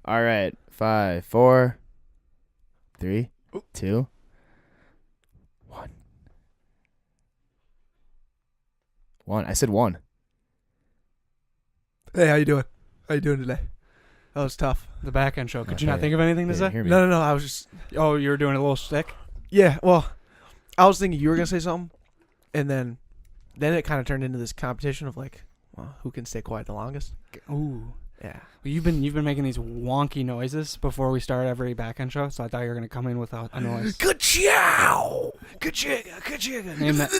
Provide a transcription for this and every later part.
All right. 5, 4, 3, 2, 1. 1. I said 1. Hey, how you doing? How you doing today? That was tough. The back end show. Could Okay. you not think of anything to say? Hear me. No. I was just. Oh, you were doing a little shtick? Yeah. Well, I was thinking you were gonna say something, and then it kind of turned into this competition of like, well, who can stay quiet the longest? Ooh. Yeah. Well, you've been making these wonky noises before we start every back end show, so I thought you were gonna come in with a noise. Ka-chow! Ka-chigga! Name that.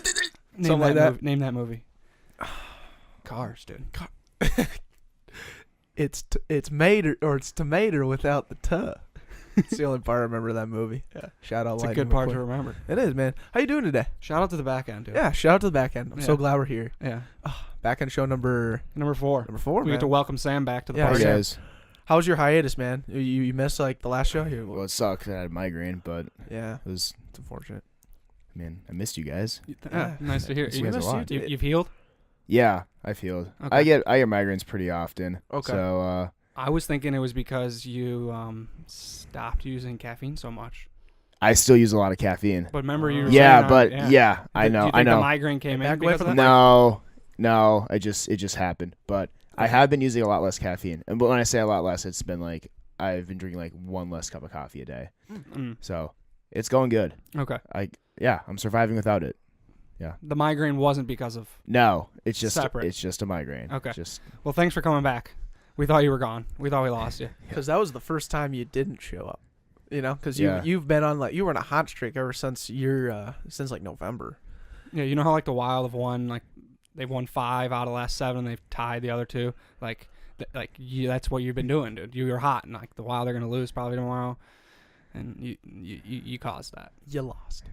Something like that. Name that movie. Cars, dude. It's made or it's tomato without the tuh. It's the only part I remember of that movie. Yeah. Shout out. It's a Lightning good part McQueen. to remember. It is, man. How you doing today? Shout out to the back end, dude. Yeah. Shout out to the back end. I'm so Yeah. glad we're here. Yeah. Back end show number 4. 4. We Man. get to welcome Sam back to the Yeah, party. Hey, guys. How was your hiatus, man? You missed like the last show? Well, it sucks. I had a migraine, but Yeah. it was. It's unfortunate. I mean, I missed you guys. Yeah, nice to hear. Miss you guys a lot. You've healed? Yeah, I feel. Okay. I get migraines pretty often. Okay. So I was thinking it was because you stopped using caffeine so much. I still use a lot of caffeine. But remember you were Yeah, saying, but yeah. I Do know. you think I know. the migraine came in Back away because of from that? No, it just happened. But I have been using a lot less caffeine, and when I say a lot less, it's been like I've been drinking like 1 less cup of coffee a day. Mm. So it's going good. Okay. I'm surviving without it. The migraine wasn't because of... No, it's just Separate. It's just a migraine. Okay. Just Well, thanks for coming back. We thought you were gone. We thought we lost you. Because that was the first time you didn't show up. You know, because Yeah. you've been on like you were on a hot streak ever since since like November. Yeah, you know how like the Wild have won, like they've won 5 out of the last 7, and they've tied the other 2. That's what you've been doing, dude. You were hot, and like the Wild are gonna lose probably tomorrow, and you caused that. You lost,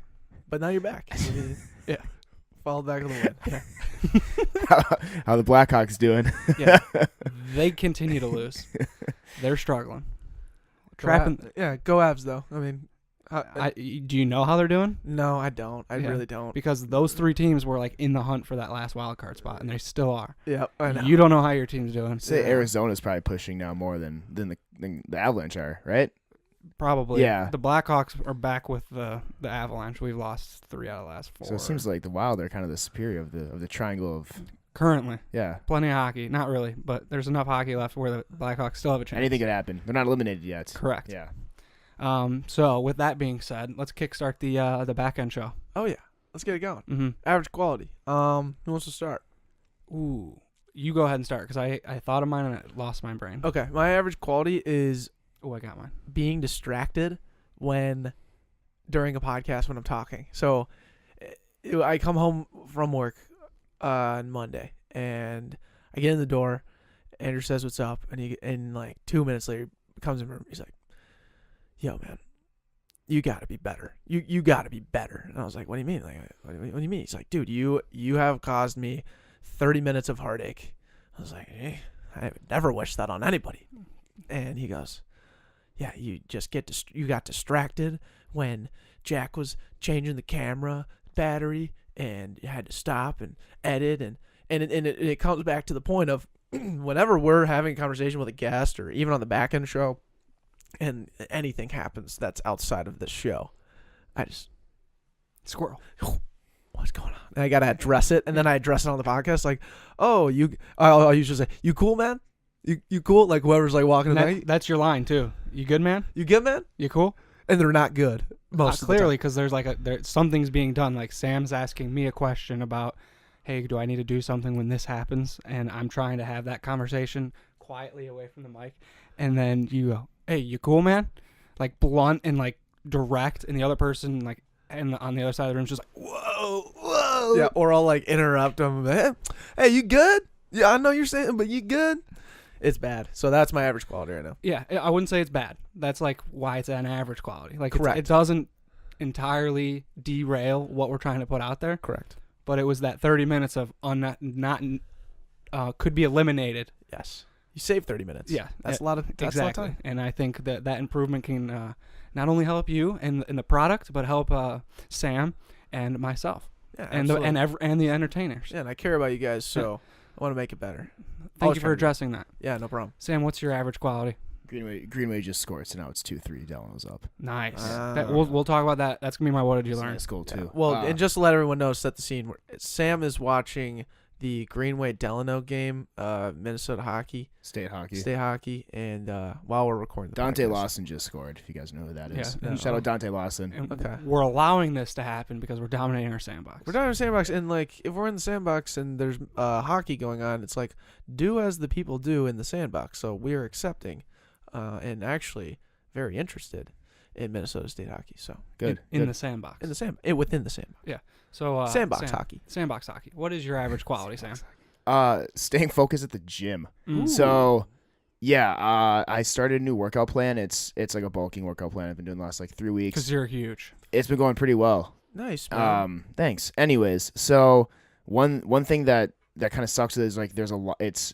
but now you're back. Yeah. Followed back to the win. how the Blackhawks doing? Yeah, they continue to lose. They're struggling. Trapping. Go Avs though. I mean, Do you know how they're doing? no, I don't. I Yeah. really don't. Because those 3 teams were like in the hunt for that last wild card spot, and they still are. Yeah, I know. You don't know how your team's doing. Say Yeah. Arizona's probably pushing now more than the Avalanche are, right? Probably. Yeah. The Blackhawks are back with the Avalanche. We've lost 3 out of the last 4. So it seems like the Wild are kind of the superior of the triangle of Currently. yeah. Plenty of hockey. Not really, but there's enough hockey left where the Blackhawks still have a chance. Anything could happen. They're not eliminated yet. Correct. Yeah. So with that being said, let's kickstart the back end show. Oh yeah, let's get it going. Mm-hmm. Average quality. Who wants to start? Ooh, you go ahead and start because I thought of mine and I lost my brain. Okay, my average quality is Oh, I got mine. being distracted during a podcast when I'm talking. So I come home from work on Monday and I get in the door. Andrew says what's up, and like 2 minutes later he comes in the room. He's like, "Yo, man, you gotta be better. You gotta be better." And I was like, "What do you mean? Like, what do you mean?" He's like, "Dude, you have caused me 30 minutes of heartache." I was like, "Hey, I would never wish that on anybody." And he goes, "Yeah, you just you got distracted when Jack was changing the camera battery, and you had to stop and edit, and it comes back to the point of whenever we're having a conversation with a guest or even on the back end show, and anything happens that's outside of this show, I just Squirrel. what's going on? And I gotta address it, and then I address it on the podcast, like, oh, I'll usually say, you cool, man? You cool? Like whoever's like walking in there, That's your line too. You good, man? you good, man? You cool? And they're not good most of the time. Clearly, because there's like something's being done. Like Sam's asking me a question about, hey, do I need to do something when this happens? And I'm trying to have that conversation quietly away from the mic, and then you go, hey, you cool, man? Like blunt and like direct, and the other person like and on the other side of the room is just like, whoa. Yeah, or I'll like interrupt them. Hey, you good? Yeah, I know you're saying, but you good? It's bad. So that's my average quality right now. Yeah, I wouldn't say it's bad. That's like why it's an average quality. Like Correct. it doesn't entirely derail what we're trying to put out there. Correct. But it was that 30 minutes of could be eliminated. Yes. You save 30 minutes. Yeah, That's a lot of exactly. a lot of time. And I think that improvement can not only help you and the product, but help Sam and myself Yeah, and absolutely. the entertainers. Yeah, and I care about you guys, so I want to make it better. Thank you for addressing that. Yeah, no problem. Sam, what's your average quality? Greenway just scored, so now it's 2-3. Delano's up. Nice. We'll talk about that. That's gonna be my what did you learn? Nice goal too. Yeah. Well, and just to let everyone know, set the scene. Sam is watching the Greenway Delano game, Minnesota hockey, State hockey, and while we're recording, the Dante podcast. Lawson just scored. If you guys know who that is, Yeah. shout out Dante Lawson. And Okay. We're allowing this to happen because we're dominating our sandbox. We're down in the sandbox, and like if we're in the sandbox and there's hockey going on, it's like do as the people do in the sandbox. So we are accepting, and actually very interested in Minnesota State hockey. So Good. in the sandbox. within the sandbox. So Sandbox hockey. Sandbox hockey. What is your average quality, Sam? Staying focused at the gym. Ooh. So, yeah, I started a new workout plan. It's like a bulking workout plan I've been doing the last like 3 weeks. Because you're huge. It's been going pretty well. Nice, man. Thanks. Anyways, so one thing that kind of sucks is like there's a lot. It's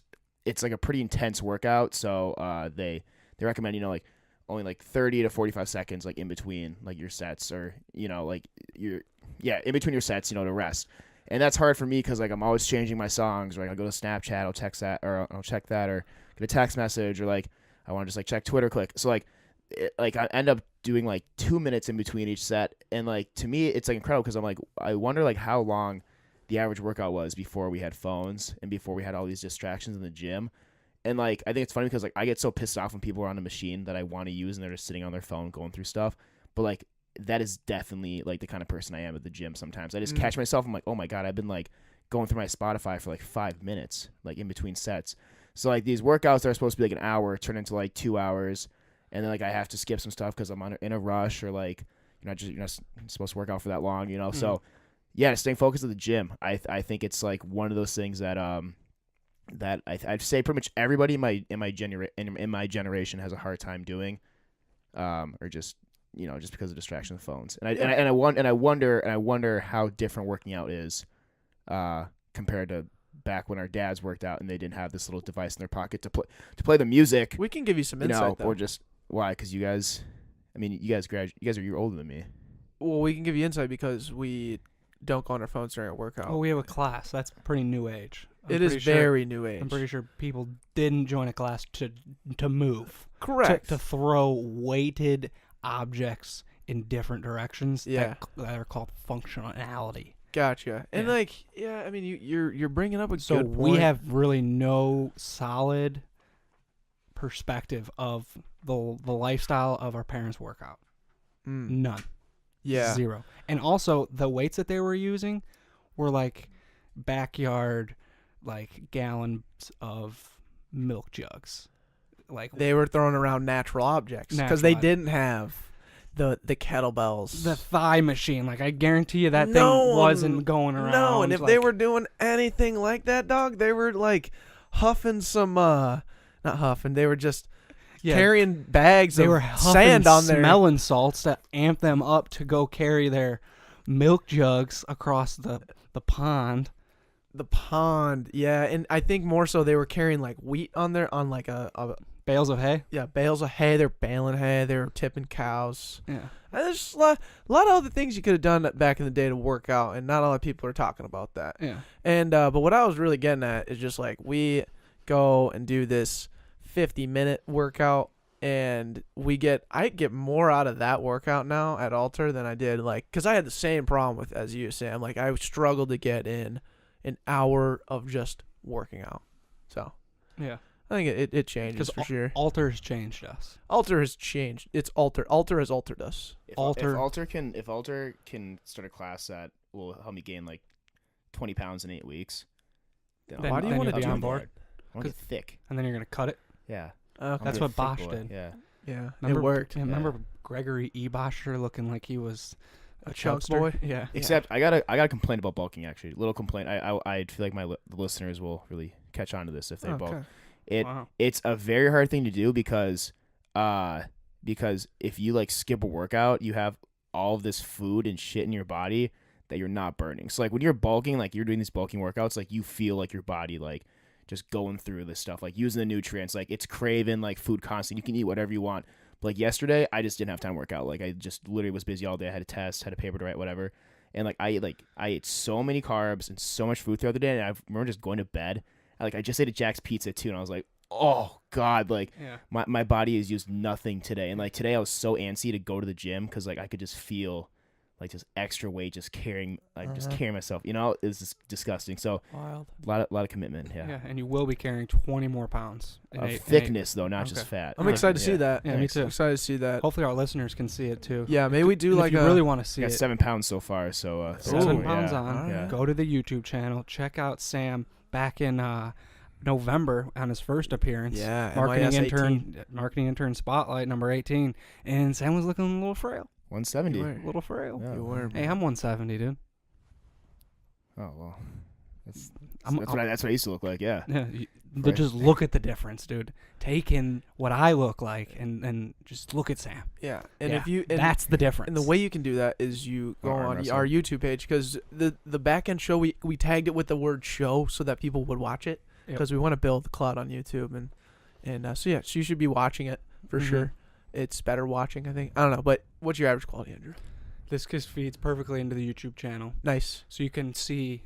like a pretty intense workout. So they recommend like only like 30 to 45 seconds like in between like your sets, or like in between your sets to rest. And that's hard for me because like I'm always changing my songs. Right, I'll go to Snapchat, I'll text that, or I'll check that, or get a text message, or like I want to just like check Twitter click. So like I end up doing like 2 minutes in between each set, and like to me it's like incredible because I'm like I wonder like how long the average workout was before we had phones and before we had all these distractions in the gym. And like I think it's funny because like I get so pissed off when people are on a machine that I want to use and they're just sitting on their phone going through stuff. But like that is definitely like the kind of person I am at the gym sometimes. I just catch myself. I'm like, oh my God, I've been like going through my Spotify for like 5 minutes, like in between sets. So like these workouts that are supposed to be like an hour turn into like 2 hours. And then like I have to skip some stuff because I'm in a rush, or like you're not supposed to work out for that long, So yeah, staying focused at the gym. I think it's like one of those things that that I'd say pretty much everybody in my generation has a hard time doing, or just just because of distraction of phones. And I wonder how different working out is compared to back when our dads worked out and they didn't have this little device in their pocket to play the music. We can give you some insight, though. Or just why? Because you guys are you're older than me. Well, we can give you insight because we don't go on our phones during our workout. Oh, we have a class. That's pretty new age. It is very new age. I'm pretty sure people didn't join a class to move. Correct. To throw weighted objects in different directions. Yeah. That are called functionality. Gotcha. And I mean, you're bringing up a good point. So we have really no solid perspective of the lifestyle of our parents' workout. None. Yeah. Zero. And also the weights that they were using were like backyard, like gallons of milk jugs. Like they were throwing around natural objects because they didn't have the kettlebells, the thigh machine. Like I guarantee you that thing wasn't going around. No, and if they were doing anything like that, dog, they were like huffing some not huffing. They were just carrying bags of sand on there, smelling salts to amp them up to go carry their milk jugs across the pond. The pond, yeah, and I think more so they were carrying like wheat on there on like a bales of hay. Yeah, bales of hay. They're baling hay. They're tipping cows. Yeah, and there's just a lot of other things you could have done back in the day to work out, and not a lot of people are talking about that. Yeah, and but what I was really getting at is just like we go and do this 50-minute workout, and I get more out of that workout now at Alter than I did because I had the same problem with as you, Sam. Like I struggled to get in an hour of just working out. So yeah, I think it changes for sure. Alter has changed us. Alter has changed. It's Alter. Alter has altered us. If Alter can start a class that will help me gain like 20 pounds in 8 weeks, then why do you want to be on board? I want to get thick. And then you're gonna cut it. Yeah. Okay. That's what Bosch did. Yeah. Remember, it worked. Remember Gregory E. Boscher looking like he was a chunk boy? Yeah. Except I got a complaint about bulking actually. Little complaint. I feel like the listeners will really catch on to this if they bulk. It's a very hard thing to do because if you like skip a workout, you have all of this food and shit in your body that you're not burning. So like when you're bulking, like you're doing these bulking workouts, like you feel like your body like just going through this stuff, like using the nutrients, like it's craving like food constantly. You can eat whatever you want. But like yesterday, I just didn't have time to work out. Like I just literally was busy all day. I had a test, had a paper to write, whatever. And like I ate so many carbs and so much food throughout the day. And I remember just going to bed. I just ate a Jack's Pizza too, and I was like, oh God, like Yeah. my body has used nothing today. And like today I was so antsy to go to the gym because like I could just feel like just extra weight just carrying myself. You know, it's just disgusting. So Wild. a lot of commitment. Yeah. Yeah, and you will be carrying 20 more pounds. Of thickness though, not just fat. I'm excited to see that. Yeah, me too. I'm excited to see that. Hopefully our listeners can see it too. Yeah, maybe we do like if you really want to see Got it. 7 pounds so far. So 7 yeah. pounds on. Yeah. Go to the YouTube channel. Check out Sam back in November on his first appearance. Yeah, marketing intern spotlight number 18, and Sam was looking a little frail. 170. You were. A little frail. Yeah. You were. Hey, I'm 170, dude. Oh well, that's I'm- what I used to look like. Yeah. Yeah, Right. just look at the difference, dude. Take in what I look like, and just look at Sam. Yeah, and Yeah, if you that's the difference. and the way you can do that is you go Arm on wrestling. our YouTube page because the back end show we tagged it with the word show so that people would watch it Yep. because we want to build the clout on YouTube and so you should be watching it for Mhm. sure. It's better watching, I think. I don't know, but what's your average quality, Andrew? This just feeds perfectly into the YouTube channel, Nice. so you can see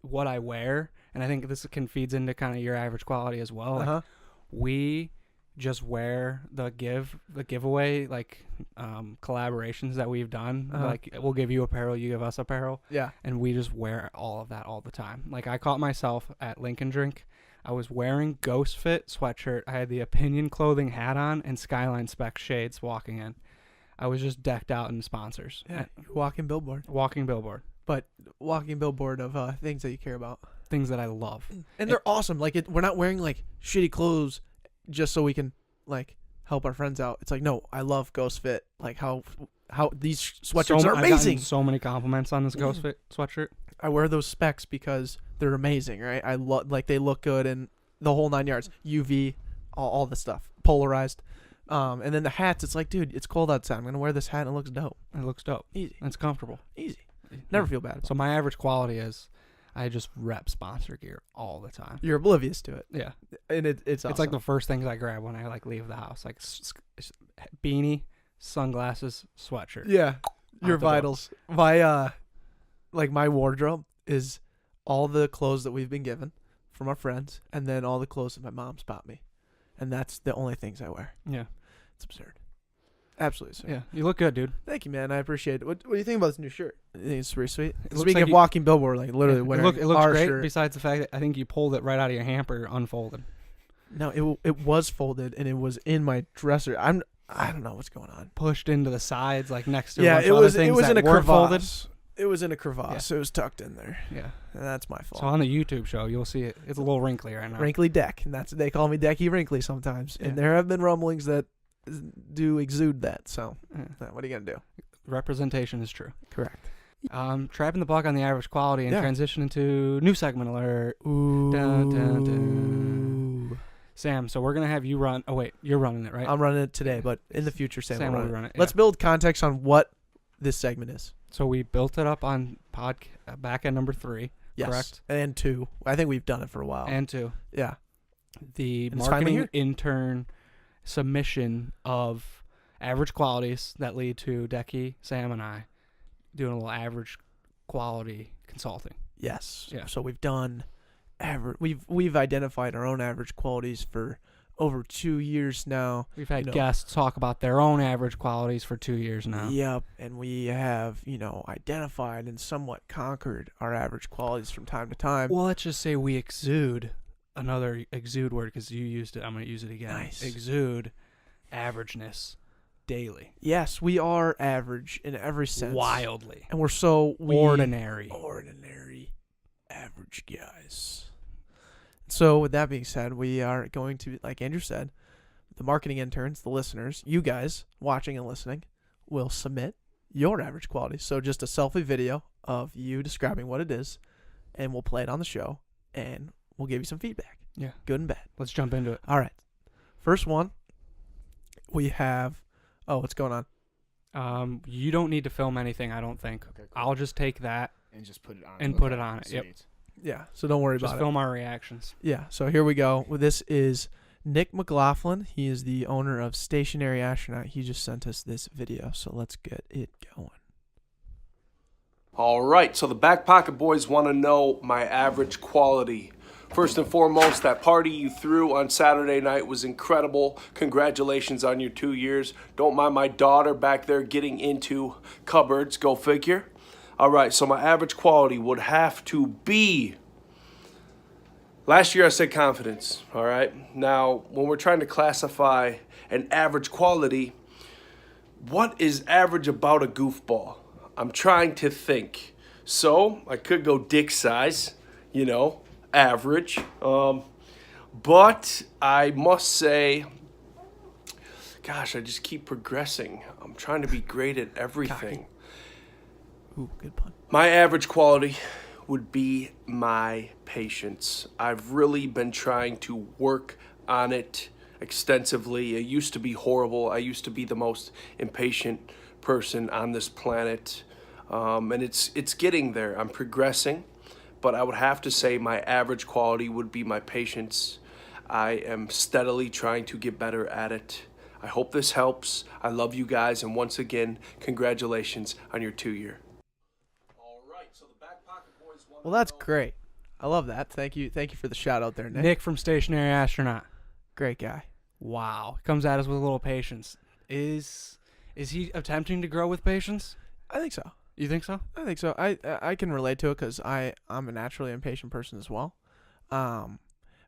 what I wear, and I think this feeds into kind of your average quality as well. Like, Uh-huh. we just wear the giveaway collaborations that we've done. Uh-huh. Like we'll give you apparel, you give us apparel, Yeah. and we just wear all of that all the time. Like I caught myself at Lincoln Drink. I was wearing Ghost Fit sweatshirt. I had the Opinion Clothing hat on and Skyline Spec shades walking in. I was just decked out in sponsors. Yeah. Walking billboard. Walking billboard. But walking billboard of things that you care about. Things that I love. And they're awesome. Like we're not wearing like shitty clothes just so we can like help our friends out. It's like, no, I love Ghost Fit. Like how these sweatshirts are I've gotten amazing. so many compliments on this Ghost Fit sweatshirt. I wear those specs because they're amazing, right? I love like they look good and the whole 9 yards. UV, all the stuff, polarized. And then the hats. It's like, dude, it's cold outside. I'm gonna wear this hat and it looks dope. It looks dope. Easy, It's comfortable. easy. Never feel bad. So my average quality is I just rep sponsor gear all the time. You're oblivious to it, Yeah. and it's awesome. It's like the first things I grab when I leave the house, like beanie, sunglasses, sweatshirt. yeah, your Out the door. vitals. My my wardrobe is all the clothes that we've been given from our friends, and then all the clothes that my mom's bought me, and that's the only things I wear. Yeah. It's absurd. Absolutely absurd. Yeah. You look good, dude. Thank you, man. I appreciate it. What do you think about this new shirt? I think it's pretty sweet. looks Speaking like of you- walking billboard, like literally it wearing looks our great. shirt. Besides the fact that I think you pulled it right out of your hamper, unfolded. No, it was folded and it was in my dresser. I don't know what's going on. Pushed into the sides, like next to a Yeah, bunch it of was other it things was that in a weren't folded. crevasse. It was in a crevasse. So it was tucked in there. Yeah. And that's my fault. So on the YouTube show, you'll see it. It's a little wrinkly right now. Wrinkly deck, and that's they call me Decky Wrinkly sometimes. Yeah. And there have been rumblings that do exude that. So Yeah. what are you gonna do? Representation is true. Correct. Trapping the buck on the average quality and Yeah. transition into new segment alert. Ooh. Dun, dun, dun. Sam, so we're gonna have you run. Oh wait, you're running it, right? I'm running it today, but in the future, Sam will will run it. run it. Let's build context on what this segment is. So we built it up on back end number 3, Yes. correct? And 2. I think we've done it for a while. And 2, yeah. the And it's finally marketing here. intern submission of average qualities that lead to Decky, Sam, and I doing a little average quality consulting. Yes. Yeah. So we've done we've identified our own average qualities for over 2 years now. We've had You know. guests talk about their own average qualities for 2 years now. Yep. And we have, identified and somewhat conquered our average qualities from time to time. Well, let's just say we exude, another exude word because you used it. I'm going to use it again. Nice. Exude averageness daily. Yes, we are average in every sense. Wildly. And we're so Ordinary. ordinary average guys. So with that being said, we are going to, like Andrew said, the marketing interns, the listeners, you guys watching and listening, will submit your average quality. So just a selfie video of you describing what it is, and we'll play it on the show, and we'll give you some feedback. Yeah. Good and bad. Let's jump into it. All right. First one, we have, what's going on? You don't need to film anything, I don't think. Okay, cool. I'll just take that And just put it on. and put it on it. Yep. Sweet. Yeah, so don't worry Just about film our reactions. it. Yeah, so here we go. Well, this is Nick McLaughlin. He is the owner of Stationary Astronaut. He just sent us this video, so let's get it going. All right, so the Backpocket boys want to know my average quality First and foremost, that party you threw on Saturday night was incredible. Congratulations on your 2 years. Don't mind my daughter back there getting into cupboards. Go figure. All right, so my average quality would have to be... Last year I said confidence, all right? Now, when we're trying to classify an average quality, what is average about a goofball? I'm trying to think. So, I could go dick size, average. But I must say, gosh, I just keep progressing. I'm trying to be great at everything. Ooh, good pun. My average quality would be my patience. I've really been trying to work on it extensively. It used to be horrible. I used to be the most impatient person on this planet. And it's getting there. I'm progressing. But I would have to say my average quality would be my patience. I am steadily trying to get better at it. I hope this helps. I love you guys. And once again, congratulations on your 2 year. All right, so the Backpocket boys won. Well, that's great. I love that. Thank you for the shout out there, Nick. Nick from Stationary Astronaut. Great guy. Wow. Comes at us with a little patience. Is he attempting to grow with patience? I think so. You think so? I think so. I can relate to it because I'm a naturally impatient person as well. And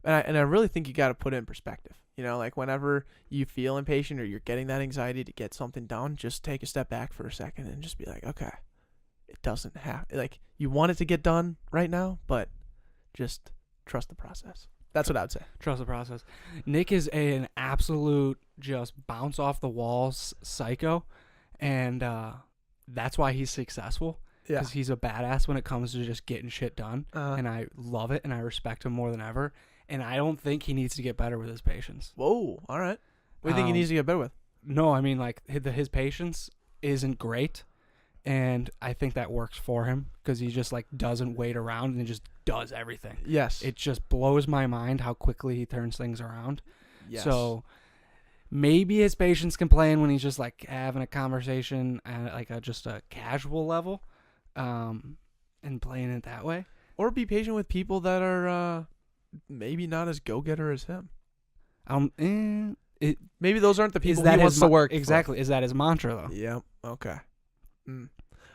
I really think you got to put it in perspective. Like whenever you feel impatient or you're getting that anxiety to get something done, just take a step back for a second and just be like, okay, it doesn't have, like, you want it to get done right now, but just trust the process. That's what I would say. Trust the process. Nick is an absolute just bounce off the walls psycho, and that's why he's successful. Yeah. Because he's a badass when it comes to just getting shit done, and I love it, and I respect him more than ever. And I don't think he needs to get better with his patience. Whoa, all right. What do you think he needs to get better with? No, I mean, like, his patience isn't great, and I think that works for him because he just, like, doesn't wait around and just does everything. Yes. It just blows my mind how quickly he turns things around. Yes. So maybe his patience can play in when he's just, like, having a conversation at, like, just a casual level, and playing it that way. Or be patient with people that are maybe not as go-getter as him. Maybe those aren't the people he wants to work exactly. for. Is that his mantra, though? Yep. Okay.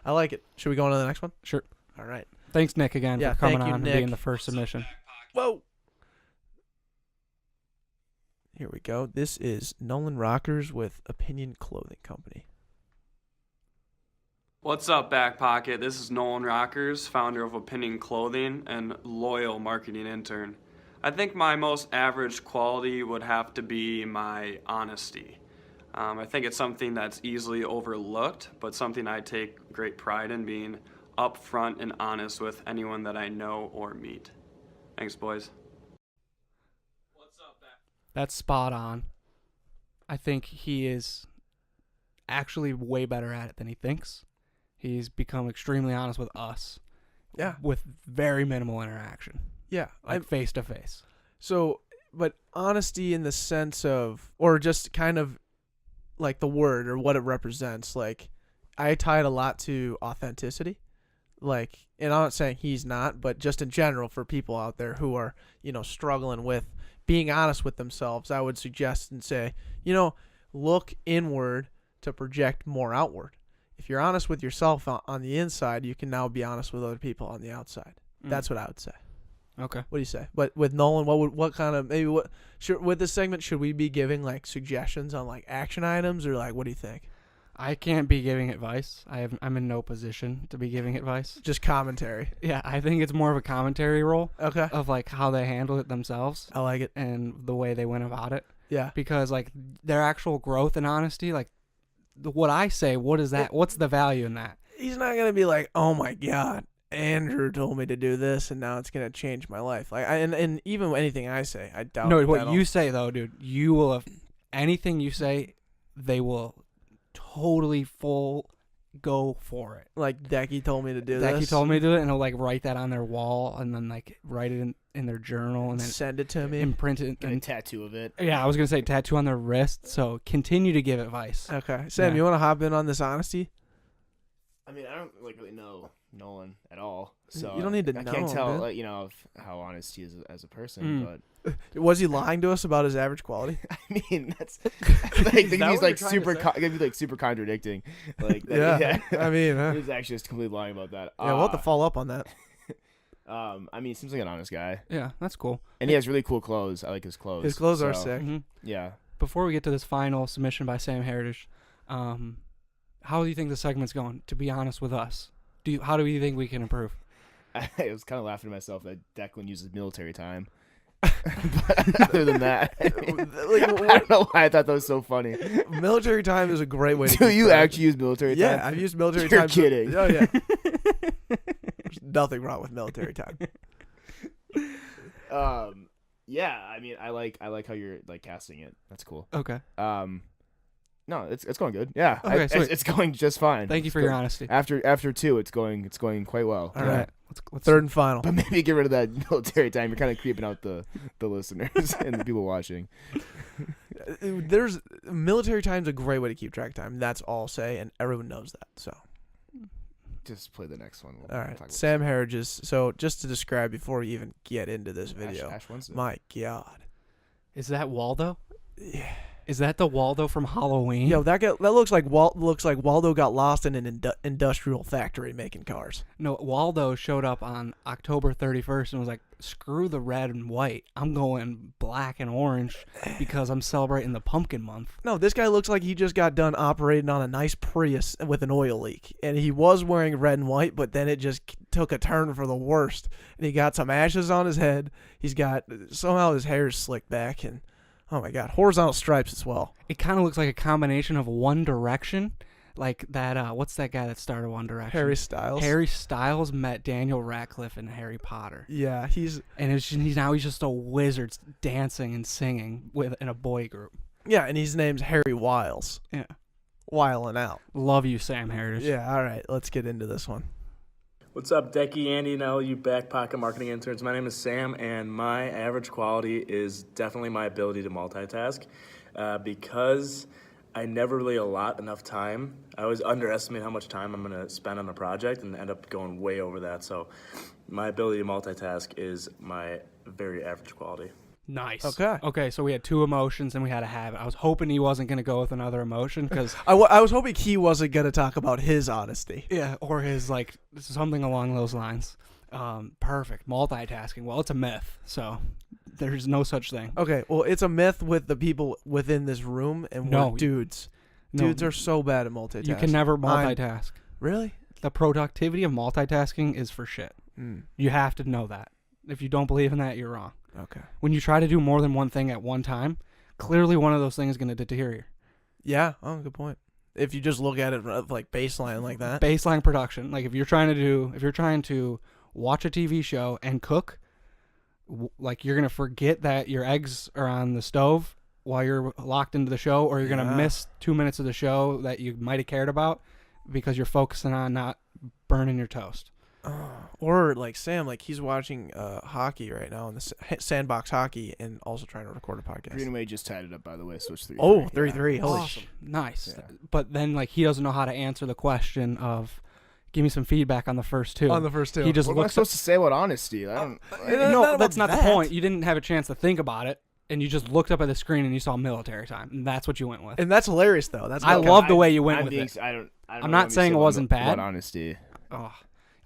I like it. Should we go on to the next one? Sure. All right. Thanks, Nick, again, for coming thank you, on Nick. and being the first submission. Whoa. Here we go. This is Nolan Rockers with Opinion Clothing Company. What's up, Backpocket? This is Nolan Rockers, founder of Opinion Clothing and loyal marketing intern. I think my most average quality would have to be my honesty. I think it's something that's easily overlooked, but something I take great pride in, being upfront and honest with anyone that I know or meet. Thanks, boys. What's up, That's spot on. I think he is actually way better at it than he thinks. He's become extremely honest with us. Yeah. With very minimal interaction. Yeah. Like face to face. So, but honesty in the sense of, or just kind of like the word or what it represents. Like, I tie it a lot to authenticity. Like, and I'm not saying he's not, but just in general for people out there who are, struggling with being honest with themselves, I would suggest and say, look inward to project more outward. If you're honest with yourself on the inside, you can now be honest with other people on the outside. That's what I would say. Okay. What do you say? But with Nolan, with this segment, should we be giving like suggestions on like action items or like what do you think? I can't be giving advice. I'm in no position to be giving advice. Just commentary. Yeah, I think it's more of a commentary role. Okay. Of like how they handle it themselves. I like it. And the way they went about it. Yeah. Because like their actual growth and honesty, like what I say, what is that? What's the value in that? He's not gonna be like, oh my god, Andrew told me to do this, and now it's gonna change my life. Like, and even anything I say, I doubt. No, what you say though, dude, you will have anything you say, they will totally full go for it. Like Decky told me to do this. Decky told me to do it, and he'll like write that on their wall, and then like write it in their journal, and then send it to me, imprint it, Get a tattoo of it. Yeah, I was gonna say tattoo on their wrist. So continue to give advice. Okay, Sam, you want to hop in on this honesty? I mean, I don't like really know Nolan at all, so You don't need to I know can't him, tell, dude. like, how honest he is as a person. Was he lying to us about his average quality? But I mean, that's like Is he's that what like you're trying to super, say? gonna be like super contradicting. Like, that, Yeah. I mean, he's actually just completely lying about that. yeah, we'll have to follow up on that. I mean, he seems like an honest guy, Yeah, that's cool. and he has really cool clothes. I like his clothes. His clothes are so, sick. Mhm. Yeah. Before we get to this final submission by Sam Heritage, how do you think the segment's going? To be honest with us, how do you think we can improve? I was kind of laughing to myself that Declan uses military time. But other than that, I don't know why I thought that was so funny. Military time is a great way to Do keep you track. actually use military time? Yeah, I've used military You're time. kidding. Oh, yeah. There's nothing wrong with military time. Yeah, I mean, I like how you're like casting it. That's cool. Okay. No, it's going good. Yeah, Okay, sweet. it's going just fine. Thank you It's for your go- honesty. After 2, it's going quite well. All Yeah. right. Let's Third and final. But maybe get rid of that military time. You're kind of creeping out the listeners and the people watching. There's military time's a great way to keep track of time. That's all I'll say, and everyone knows that. So, Just play the next one. We'll all talk right, about Sam Heritage. So, just to describe before we even get into this Ash- video, Ash Wednesday. my God, Is that Waldo? yeah. Is that the Waldo from Halloween? Yo, that looks like Waldo got lost in an industrial factory making cars. No, Waldo showed up on October 31st and was like, screw the red and white. I'm going black and orange because I'm celebrating the pumpkin month. No, this guy looks like he just got done operating on a nice Prius with an oil leak, and he was wearing red and white, but then it just took a turn for the worst, and he got some ashes on his head. He's got somehow his hair's slicked back, and oh my God, horizontal stripes as well. It kind of looks like a combination of One Direction, like that, what's that guy that started One Direction? Harry Styles. Harry Styles met Daniel Radcliffe in Harry Potter. Yeah, he's He's just a wizard dancing and singing in a boy group. and his name's Harry Wiles. Yeah. Wiling out. Love you, Sam Heritage. Yeah, all right, let's get into this one. What's up, Decky, Andy, and all you Backpocket marketing interns? My name is Sam, and my average quality is definitely my ability to multitask. Because I never really allot enough time, I always underestimate how much time I'm going to spend on a project and end up going way over that. So my ability to multitask is my very average quality. Nice. Okay. So we had 2 emotions and we had a habit. I was hoping he wasn't going to go with another emotion because I was hoping he wasn't going to talk about his honesty. yeah, or his like something along those lines. Perfect. Multitasking. Well, it's a myth, so there's no such thing. Okay, well, it's a myth with the people within this room, and No. we're dudes. No, Dudes are so bad at multitasking. you can never multitask. Really? The productivity of multitasking is for shit. You have to know that. If you don't believe in that, you're wrong. Okay. When you try to do more than one thing at one time, clearly one of those things is going to deteriorate. Yeah. Oh, good point. If you just look at it like baseline like that. Baseline production, like if you're trying to watch a TV show and cook, like you're going to forget that your eggs are on the stove while you're locked into the show, or you're going to miss 2 minutes of the show that you might have cared about because you're focusing on not burning your toast. Or like Sam, like he's watching hockey right now in the sandbox hockey and also trying to record a podcast. Greenway just tied it up, by the way, so it's 3-3. Oh, Yeah. 3-3. Holy Awesome. shit. Nice. Yeah. But then like he doesn't know how to answer the question of give me some feedback on the first 2. On the first 2. He just What am I looks supposed to say about honesty? I don't. no, that's not the point. You didn't have a chance to think about it, and you just looked up at the screen and you saw military time, and that's what you went with. And that's hilarious though. That's I what- love the way you went I'm with being, it. I don't I'm know not what saying it about- wasn't bad. About honesty. Oh,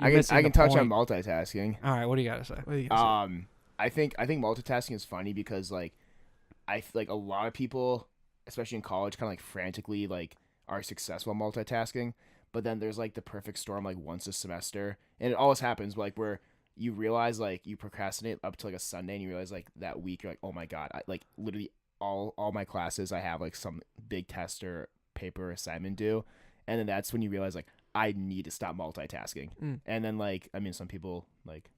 I can touch on multitasking. All right, what do you got to say? What do you guys say? I think multitasking is funny because like like a lot of people, especially in college, kind of like frantically like are successful at multitasking, but then there's like the perfect storm like once a semester, and it always happens like where you realize like you procrastinate up to like a Sunday and you realize like that week you're like, oh my God, I like literally all my classes I have like some big test or paper or assignment due, and then that's when you realize like I need to stop multitasking. And then like I mean some people like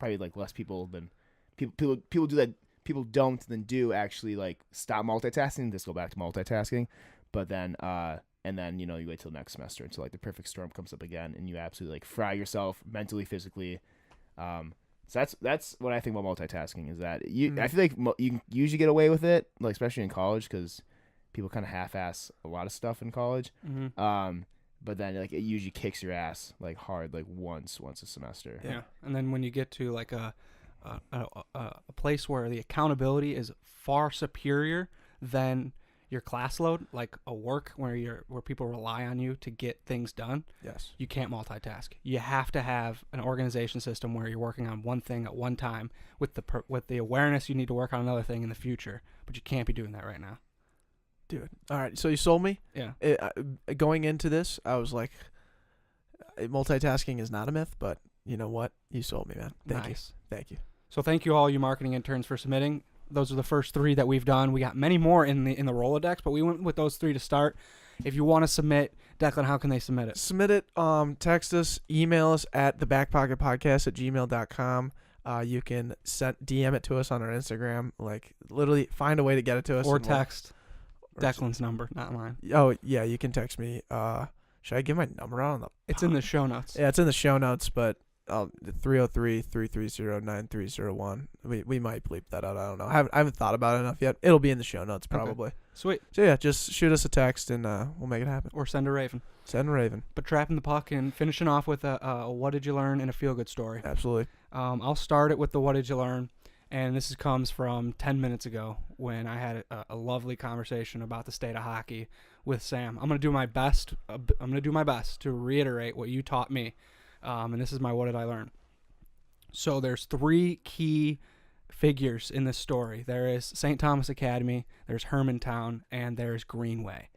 probably like less people than people do that, people don't then do actually like stop multitasking, just go back to multitasking, but then and then you wait till next semester until like the perfect storm comes up again and you absolutely like fry yourself mentally, physically. So that's what I think about multitasking is that I feel like you can usually get away with it, like especially in college because people kind of half-ass a lot of stuff in college. but then like it usually kicks your ass like hard like once a semester. Yeah. And then when you get to like a place where the accountability is far superior than your class load, like a work where people rely on you to get things done, Yes. you can't multitask. You have to have an organization system where you're working on one thing at one time with the awareness you need to work on another thing in the future, but you can't be doing that right now. Dude. All right. So you sold me. Yeah. Going into this, I was like, multitasking is not a myth, but you know what? You sold me, man. Thank you. Thank you. So thank you all you marketing interns for submitting. Those are the first 3 that we've done. We got many more in the Rolodex, but we went with those 3 to start. If you want to submit, Declan, how can they submit it? Submit it. Text us, email us at thebackpocketpodcast@gmail.com. You can DM it to us on our Instagram. Like literally find a way to get it to us. Or and we'll- text Declan's number, not mine. Oh yeah, you can text me. Should I give my number out on the? It's in the show notes. Yeah, it's in the show notes, but 303-330-9301. We might bleep that out. I don't know. I haven't thought about it enough yet. It'll be in the show notes probably. Okay. Sweet. So yeah, just shoot us a text and we'll make it happen. Or send a Raven. Send a Raven. But trapping the puck and finishing off with a what did you learn and a feel-good story. Absolutely. I'll start it with the what did you learn. And this comes from 10 minutes ago when I had a lovely conversation about the state of hockey with Sam. I'm going to do my best. To reiterate what you taught me. And this is my what did I learn. So there's 3 key figures in this story. There is St. Thomas Academy, there's Hermantown, and there's Greenway.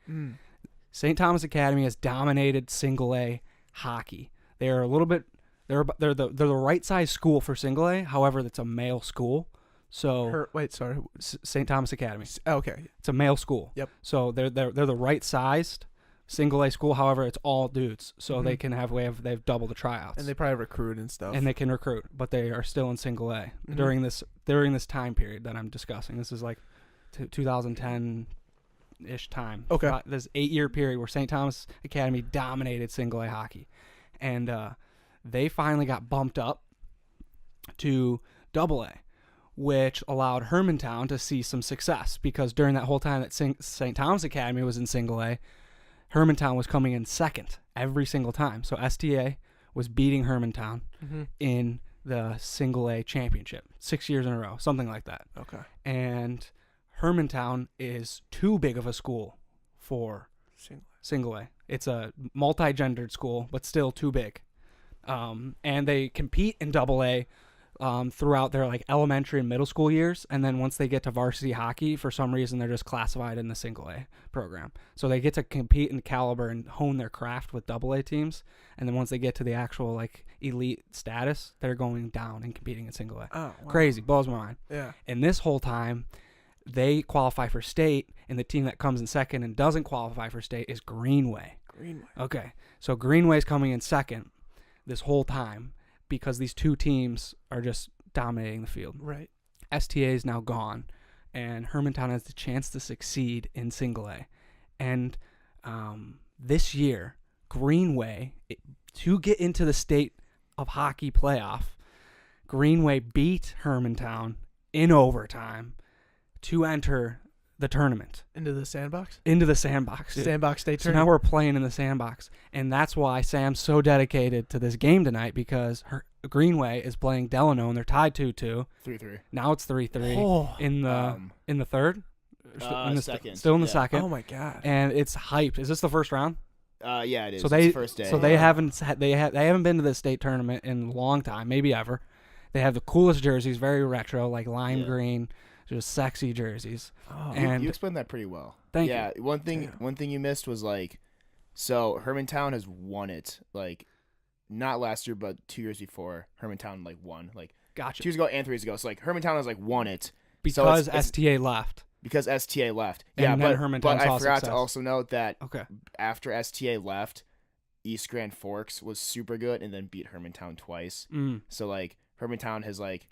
St. Thomas Academy has dominated single A hockey. They're a little bit they're the right size school for single A. However, it's a male school. So St. Thomas Academy. Okay. It's a male school. Yep. So they're the right sized single A school. However, it's all dudes, so they can they've double the tryouts, And they probably recruit and stuff. and they can recruit, but they are still in single A during this time period that I'm discussing. This is like 2010 ish time. Okay. This 8-year period where St. Thomas Academy dominated single A hockey, and they finally got bumped up to double A, which allowed Hermantown to see some success, because during that whole time that St. Thomas Academy was in single A, Hermantown was coming in second every single time. So STA was beating Hermantown in the single A championship 6 years in a row, something like that. Okay. And Hermantown is too big of a school for single A. It's a multi-gendered school, but still too big. And they compete in double A throughout their like elementary and middle school years, and then once they get to varsity hockey, for some reason they're just classified in the single A program. So they get to compete in caliber and hone their craft with double A teams, and then once they get to the actual like elite status, they're going down and competing in single A. Oh, wow. Crazy, blows my mind. Yeah. And this whole time, they qualify for state, and the team that comes in second and doesn't qualify for state is Greenway. Okay, so Greenway's coming in second this whole time, because these 2 teams are just dominating the field. Right. STA is now gone, and Hermantown has the chance to succeed in single A. And this year, Greenway, to get into the state of hockey playoff, Greenway beat Hermantown in overtime to enter the tournament. Into the sandbox? Into the sandbox. Sandbox state So tournament. now we're playing in the sandbox. And that's why Sam's so dedicated to this game tonight, because Greenway is playing Delano, and they're tied 2-2. 3-3. Now it's 3-3 Oh. in the third? Second. Still in the Yeah. second. Oh my god. And it's hyped. Is this the first round? Yeah, it is. So It's they the first day. So they haven't been to the state tournament in a long time, maybe ever. They have the coolest jerseys, very retro, like lime green, just sexy jerseys. Oh. And you explained that pretty well. Thank you. you. One thing you missed was like, so Hermantown has won it like, not last year but 2 years before. Hermantown like won like gotcha. 2 years ago and 3 years ago. So like Hermantown has like won it Because so it's STA left. because STA left. And Yeah, then but Hermantown I saw forgot success. to also note that Okay. after STA left, East Grand Forks was super good and then beat Hermantown twice. So like Hermantown has like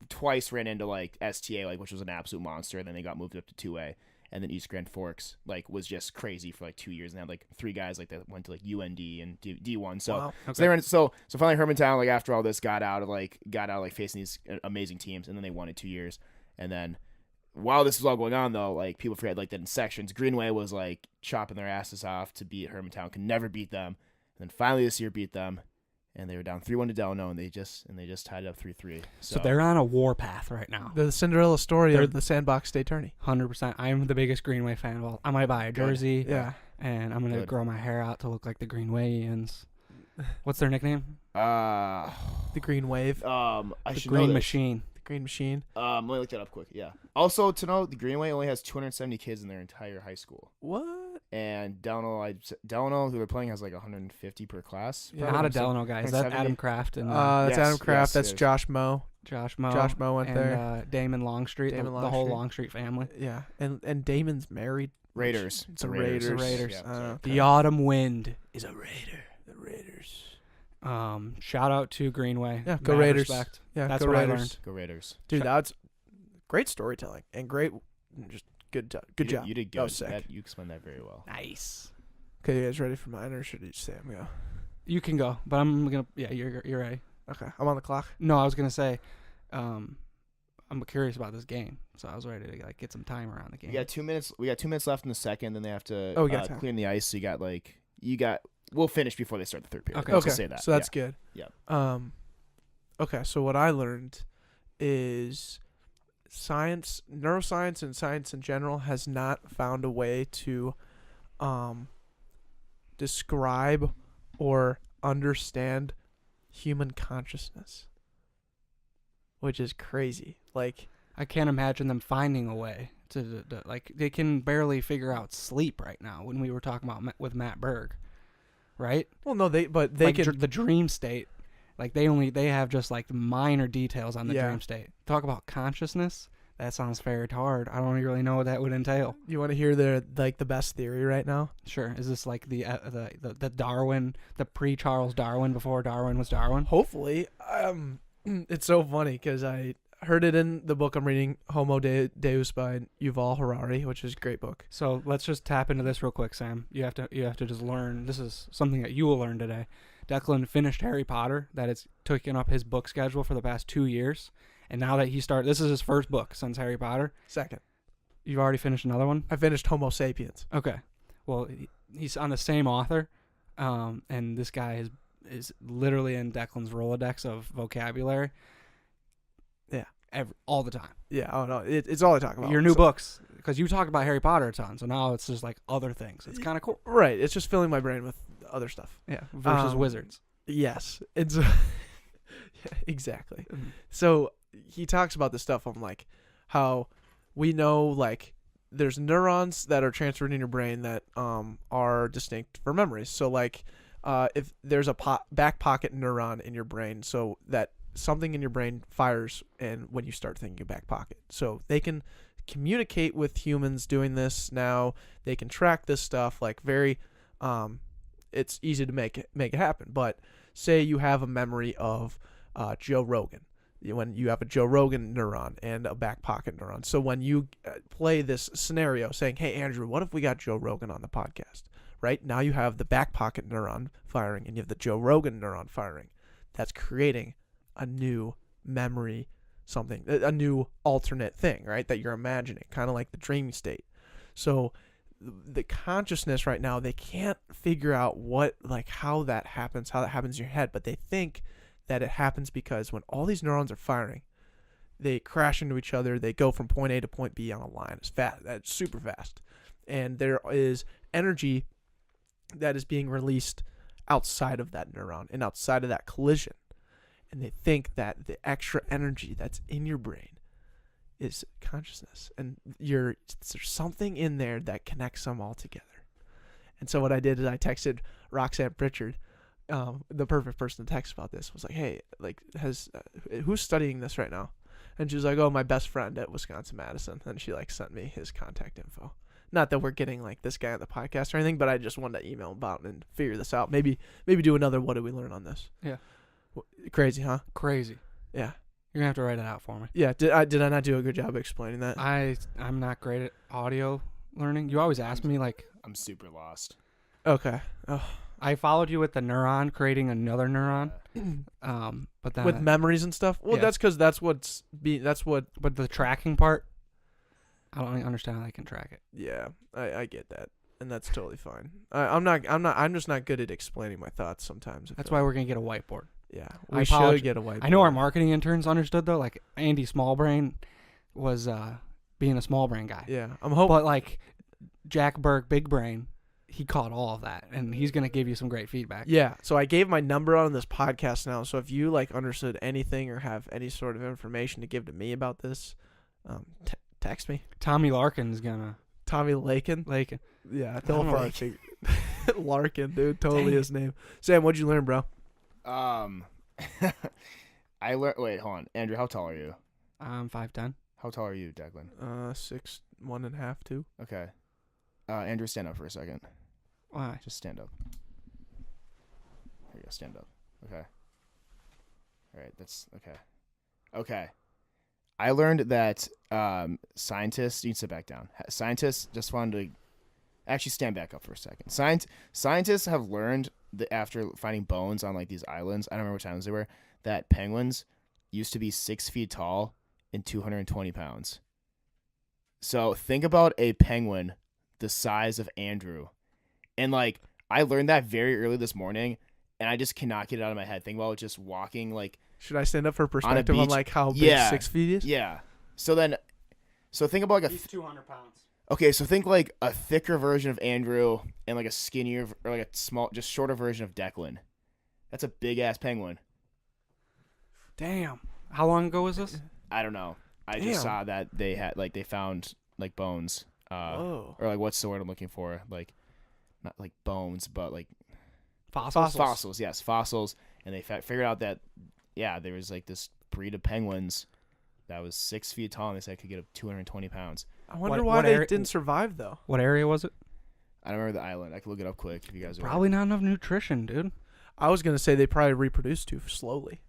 twice ran into like STA, like which was an absolute monster. Then they got moved up to 2A, and then East Grand Forks like was just crazy for like 2 years. And they had like 3 guys like that went to like UND and D1. So Wow. so they were so finally Hermantown like after all this got out of like facing these amazing teams, and then they won it 2 years. And then while this was all going on though, like people forget like that in sections, Greenway was like chopping their asses off to beat Hermantown, could never beat them. And then finally this year beat them, and they were down 3-1 to Delano, and they just tied it up 3-3. So they're on a war path right now. The Cinderella story They're- of the Sandbox State Tourney. 100%. I'm the biggest Greenway fan. Well, I might buy a jersey. Yeah. And I'm gonna Good. grow my hair out to look like the Greenwayians. What's their nickname? The Green Wave. I The should Green know this. Machine. The Green Machine. Let me look that up quick. Yeah. Also to know, the Greenway only has 270 kids in their entire high school, What? and Delano, who they're playing, has like 150 per class. Yeah. Not a So- Delano guy. Is that 170? Adam Kraft and That's Yes, Adam Kraft. yes, That's yes. Josh Moe. Josh Moe? Josh Moe went and, there. Damon Longstreet. Damon The whole Longstreet. Longstreet family. Yeah. And Damon's married. Raiders. It's the Raiders. The Raiders. Yeah, Uh, The Autumn Wind is a Raider. The Raiders. Shout out to Greenway. Yeah, go Mad Raiders. Respect. Yeah, That's go what I Raiders. learned. Go Raiders. Dude, that's great storytelling and great, just good job. You did good. That was sick. You explained that very well. Nice. Okay, you guys ready for mine, or should you Sam go? You can go, but I'm gonna. Yeah, you're ready. Okay, I'm on the clock. No, I was gonna say, I'm curious about this game, so I was ready to like get some timer on the game. We got 2 minutes. We got 2 minutes left in the second. Then they have to Oh, we got time. clean the ice. So you got. We'll finish before they start the third period. Okay. Let's Okay, just say that. so that's good. Yeah. Okay, so what I learned is science, neuroscience, and science in general has not found a way to describe or understand human consciousness, which is crazy. Like, I can't imagine them finding a way to like they can barely figure out sleep right now. When we were talking about with Matt Berg, right? well, no, they Like can. the dream state, like they have just like minor details on the Yeah. dream state. Talk about consciousness. That sounds very hard. I don't really know what that would entail. You want to hear the best theory right now? Sure. Is this like the Darwin, the pre-Charles Darwin, before Darwin was Darwin? Hopefully. It's so funny because I heard it in the book I'm reading, Homo Deus by Yuval Harari, which is a great book. So let's just tap into this real quick, Sam. You have to just learn. This is something that you will learn today. Declan finished Harry Potter. That it's taken up his book schedule for the past 2 years, and now that he started, this is his first book since Harry Potter. Second, You've already finished another one. I finished Homo Sapiens. Okay. Well, he's on the same author, and this guy is literally in Declan's Rolodex of vocabulary. Yeah. All the time. Yeah, oh no, it's all I talk about. Your new So- books, because you talk about Harry Potter a ton, so now it's just like other things. It's kind of cool. Right, it's just filling my brain with other stuff. Yeah. Versus wizards. Yes, it's yeah, exactly. Mhm. So he talks about this stuff on like how we know like there's neurons that are transferred in your brain that are distinct for memories. So like if there's a back pocket neuron in your brain, so that something in your brain fires and when you start thinking of back pocket. So they can communicate with humans doing this now. They can track this stuff like very it's easy to make it happen. But say you have a memory of Joe Rogan. When you have a Joe Rogan neuron and a back pocket neuron. So when you play this scenario saying, hey, Andrew, what if we got Joe Rogan on the podcast? Right? Now you have the back pocket neuron firing and you have the Joe Rogan neuron firing. That's creating a new memory, something, a new alternate thing, right? That you're imagining, kind of like the dream state. So the consciousness right now, they can't figure out how that happens in your head, but they think that it happens because when all these neurons are firing, they crash into each other. They go from point A to point B on a line. It's fast. That's super fast. And there is energy that is being released outside of that neuron and outside of that collision. And they think that the extra energy that's in your brain is consciousness. And there's something in there that connects them all together. And so what I did is I texted Roxanne Pritchard, the perfect person to text about this. Was like, hey, like, who's studying this right now? And she was like, oh, my best friend at Wisconsin-Madison. And she like sent me his contact info. Not that we're getting like this guy on the podcast or anything, but I just wanted to email him about and figure this out. Maybe do another what did we learn on this? Yeah. Crazy, huh? Crazy. Yeah. You're gonna have to write it out for me. Yeah. Did I not do a good job explaining that? I'm not great at audio learning. You always ask me like, I'm super lost. Okay. Oh. I followed you with the neuron creating another neuron, but then With memories and stuff. Well, yeah. that's because that's what. but the tracking part, I don't understand how they can track it. Yeah, I get that. and that's totally fine. I'm just not good at explaining my thoughts sometimes. That's why we're gonna get a whiteboard. Yeah, I we should apologize. get a whiteboard. I know our marketing interns understood though. Like Andy Smallbrain was being a small brain guy. Yeah, I'm hoping. But like Jack Burke, big brain, he caught all of that, and he's gonna give you some great feedback. Yeah, so I gave my number on this podcast now. So if you like understood anything or have any sort of information to give to me about this, text me. Tommy Larkin's gonna Tommy Lakin. Yeah, tell him I think Larkin, dude, totally Dang. his name. Sam, what'd you learn, bro? I learned. Wait, hold on, Andrew. How tall are you? I'm 5'10". How tall are you, Declan? 6'1.5", 2. Okay. Andrew, stand up for a second. Why? Just stand up. There you go. Stand up. Okay. All right. That's okay. Okay. I learned that scientists. You can sit back down. Scientists just wanted to actually stand back up for a second. Scientists have learned that after finding bones on like these islands, I don't remember which islands they were, that penguins used to be 6 feet tall and 220 pounds. So think about a penguin the size of Andrew. And like I learned that very early this morning, and I just cannot get it out of my head. Think about just walking like. Should I stand up for perspective on beach? like how big Yeah. 6 feet is? Yeah. So think about like He's 200 pounds. okay, so think like a thicker version of Andrew and like a skinnier or like a small, just shorter version of Declan. That's a big ass penguin. Damn. How long ago was this? I don't know. I Damn. just saw that they found like bones. Whoa. Or like what's the word I'm looking for? Like not like bones, but like Fossils. fossils. Yes, fossils. And they figured out that there was like this breed of penguins that was 6 feet tall, and they said it could get up 220 pounds. I wonder What why they area- didn't survive though. What area was it? I don't remember the island. I can look it up quick if you guys are Probably not enough nutrition, dude. I was gonna say they probably reproduced too slowly.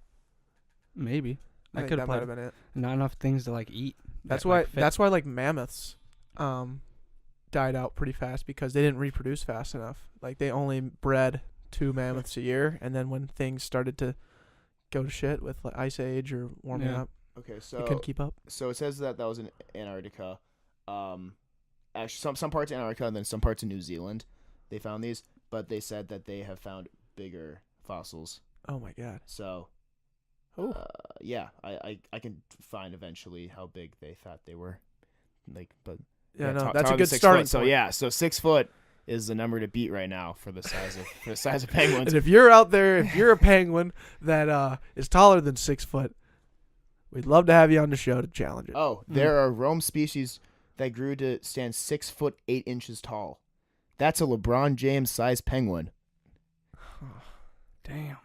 Maybe. I That think could that have might played. have been it. Not enough things to like eat. That's that, why. like, fit. That's why like mammoths, died out pretty fast because they didn't reproduce fast enough. Like they only bred 2 mammoths a year, and then when things started to go to shit with like ice age or warming Yeah. up, Okay, they so couldn't keep up. So it says that was in Antarctica. Actually, some parts of Antarctica and then some parts of New Zealand. They found these, but they said that they have found bigger fossils. Oh my god. So, Oh. yeah, I can find eventually how big they thought they were. Like, but Yeah, no, ta- that's a taller good than 6 starting foot. So point. yeah, so 6 foot is the number to beat right now for the size of penguins. And if you're out there, if you're a penguin that is taller than 6 foot, we'd love to have you on the show to challenge it. Oh, there are Rome species that grew to stand 6 foot 8 inches tall. That's a LeBron James sized penguin. Damn.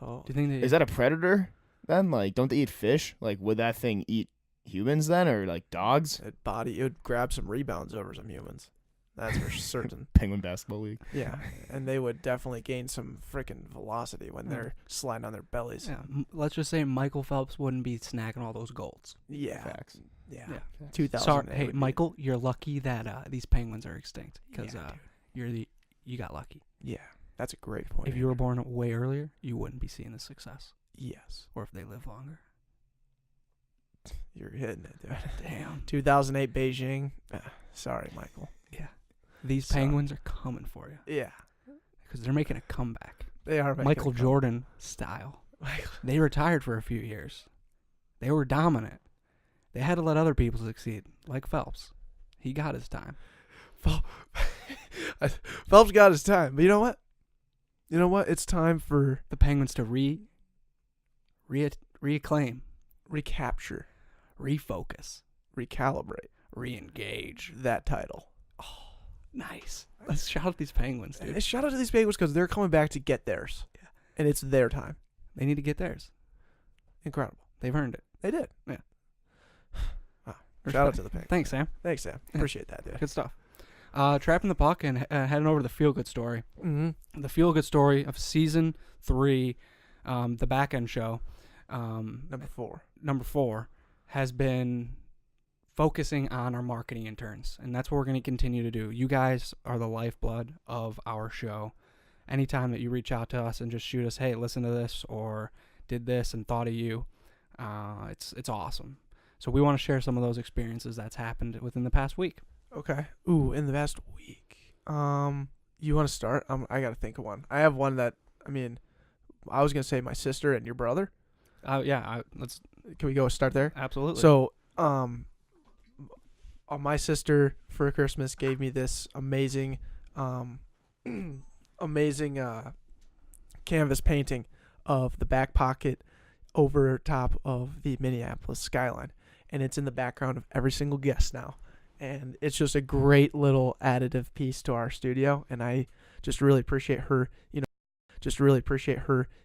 Oh. Do you think they Is that a predator then? Like, don't they eat fish? Like, would that thing eat humans then, or like dogs? It would grab some rebounds over some humans. That's for certain. Penguin basketball league. Yeah, and they would definitely gain some freaking velocity when they're sliding on their bellies. Yeah, let's just say Michael Phelps wouldn't be snagging all those golds. Yeah, Facts. yeah. Yeah. 2000. Sorry, it hey would be- Michael, you're lucky that these penguins are extinct because Yeah, you got lucky. Yeah, that's a great point. If you were born way earlier, you wouldn't be seeing the success. yes, Or if they live longer. you're hitting it, dude. Damn. 2008 Beijing. Sorry, Michael. These Sorry. penguins are coming for you Yeah, because they're making a comeback. they are. making Michael a comeback. Jordan style. They retired for a few years. They were dominant. They had to let other people succeed, like Phelps. He got his time. Phelps got his time, but you know what? You know what? It's time for The Penguins to reacclaim, recapture, refocus, recalibrate re-engage. that title. Nice. Let's shout out these Penguins, dude. And shout out to these Penguins because they're coming back to get theirs. Yeah. And it's their time. They need to get theirs. Incredible. They've earned it. They did. Yeah. Wow. Respect. Shout out to the Penguins. Thanks, Sam. Thanks, Sam. Yeah. Appreciate that, dude. Good stuff. Trapping the puck and heading over to the feel good story. Mm-hmm. The feel good story of season 3, the back end show. Number 4. Number 4 has been focusing on our marketing interns, and that's what we're going to continue to do. You guys are the lifeblood of our show. Anytime that you reach out to us and just shoot us, hey, listen to this, or did this and thought of you, it's awesome. So we want to share some of those experiences that's happened within the past week. Okay. Ooh, in the past week. You want to start? I gotta think of one. I have one that I was gonna say my sister and your brother. Let's. Can we go start there? Absolutely. So, my sister for Christmas gave me this amazing, canvas painting of the Backpocket over top of the Minneapolis skyline, and it's in the background of every single guest now, and it's just a great little additive piece to our studio, and I just really appreciate her.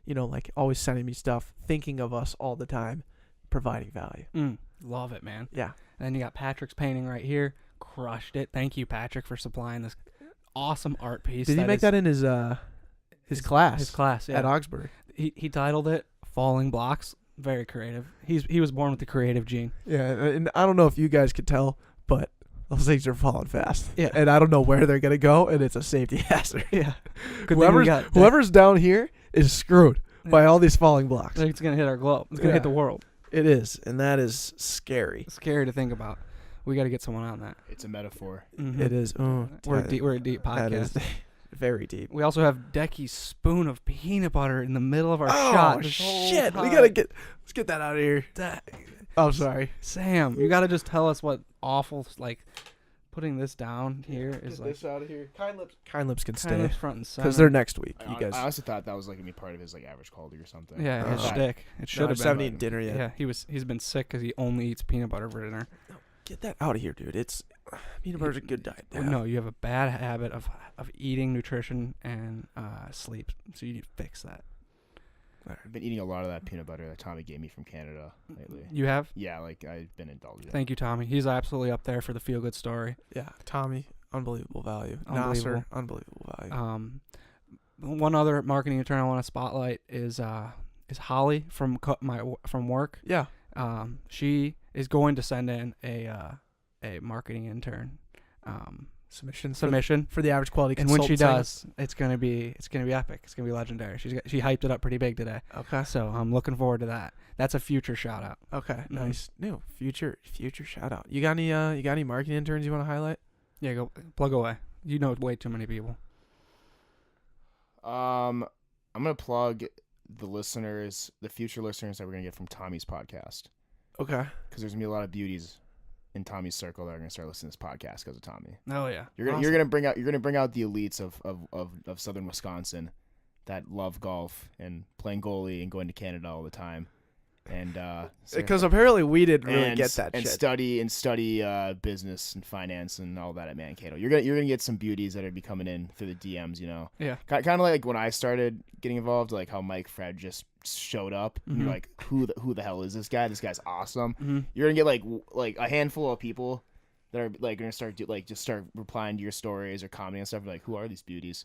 Like always sending me stuff, thinking of us all the time, providing value. Love it, man. Yeah. And then you got Patrick's painting right here. Crushed it. Thank you, Patrick, for supplying this awesome art piece. Did he make that in his class? His class, yeah. At Augsburg. He titled it Falling Blocks. Very creative. He was born with the creative gene. Yeah, and I don't know if you guys could tell, but those things are falling fast. Yeah. And I don't know where they're gonna go, and it's a safety hazard. Yeah. Whoever's down here is screwed by all these falling blocks. It's gonna hit our globe. It's gonna hit the world. It is, and that is scary. It's scary to think about. We got to get someone on that. It's a metaphor. Mm-hmm. It is. We're a deep podcast. That is very deep. We also have Decky's spoon of peanut butter in the middle of our shot. Oh this whole shit! time. Let's get that out of here. I'm sorry, Sam. You got to just tell us what awful putting this down here is get like. this out of here. Kind lips can Kind stay of front and center. because they're next week. I honestly thought that was like gonna be part of his like average quality or something. Yeah, his Oh. shtick. It should No, I have just been. haven't eaten dinner yet. Yeah, he's been sick because he only eats peanut butter for dinner. Get that out of here, dude. It's peanut butter's a good diet. to have. No, you have a bad habit of eating, nutrition, and sleep. So you need to fix that. I've been eating a lot of that peanut butter that Tommy gave me from Canada lately. You have? Yeah, like I've been indulging. Thank you, Tommy. He's absolutely up there for the feel good story. Yeah, Tommy, unbelievable value. Unbelievable. Nasser, unbelievable value. One other marketing intern I want to spotlight is Holly from work. Yeah. She is going to send in a marketing intern submission. For the average quality And when consultant. she does, it's gonna be epic. It's gonna be legendary. She hyped it up pretty big today. Okay. So I'm looking forward to that. That's a future shout out. Okay. Nice. No future shout out. You got any marketing interns you want to highlight? Yeah, go plug away. You know way too many people. I'm gonna plug the future listeners that we're gonna get from Tommy's podcast, Okay. because there's gonna be a lot of beauties in Tommy's circle that are gonna start listening to this podcast because of Tommy. Oh yeah. You're gonna bring out the elites of southern Wisconsin that love golf and playing goalie and going to Canada all the time, and Because apparently we didn't really and, get that and shit. study business and finance and all that at Mankato. You're gonna get some beauties that are be coming in through the DMs. You know, Yeah. kind of like when I started getting involved, like how Mike Fred just showed up. And you're like, who the hell is this guy? This guy's awesome. Mm-hmm. You're gonna get like a handful of people that are like gonna start replying to your stories or commenting and stuff. Like, who are these beauties?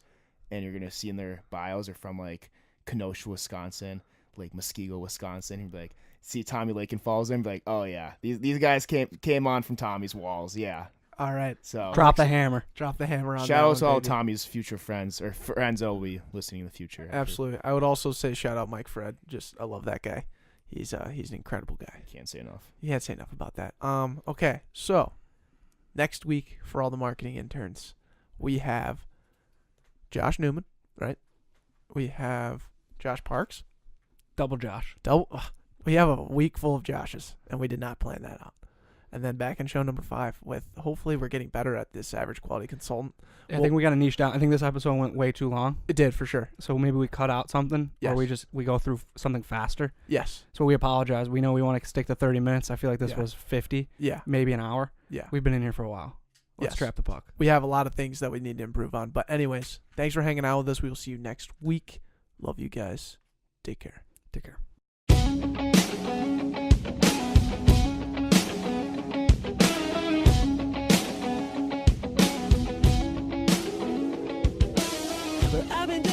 And you're gonna see in their bios are from like Kenosha, Wisconsin, like Muskego, Wisconsin. You'd be like, see Tommy Lake and Falls and be like, oh yeah, these guys came on from Tommy's walls. Yeah. All right. So Drop the hammer. Drop the hammer on shout that out to one, all baby. Tommy's future friends or friends that will be listening in the future. Absolutely. I would also say shout out Mike Fred. I love that guy. He's an incredible guy. Can't say enough. You can't say enough about that. Okay. So next week for all the marketing interns, we have Josh Newman, right? We have Josh Parks. Double Josh. We have a week full of Joshes, and we did not plan that out. And then back in show number 5 with hopefully we're getting better at this average quality consultant. I think we got to niche down. I think this episode went way too long. It did for sure. So maybe we cut out something, Yes. or we go through something faster. Yes. So we apologize. We know we want to stick to 30 minutes. I feel like this Yeah. was 50, Yeah. maybe an hour. Yeah. We've been in here for a while. Let's Yes. trap the puck. We have a lot of things that we need to improve on. But anyways, thanks for hanging out with us. We will see you next week. Love you guys. Take care. Take care. But I've been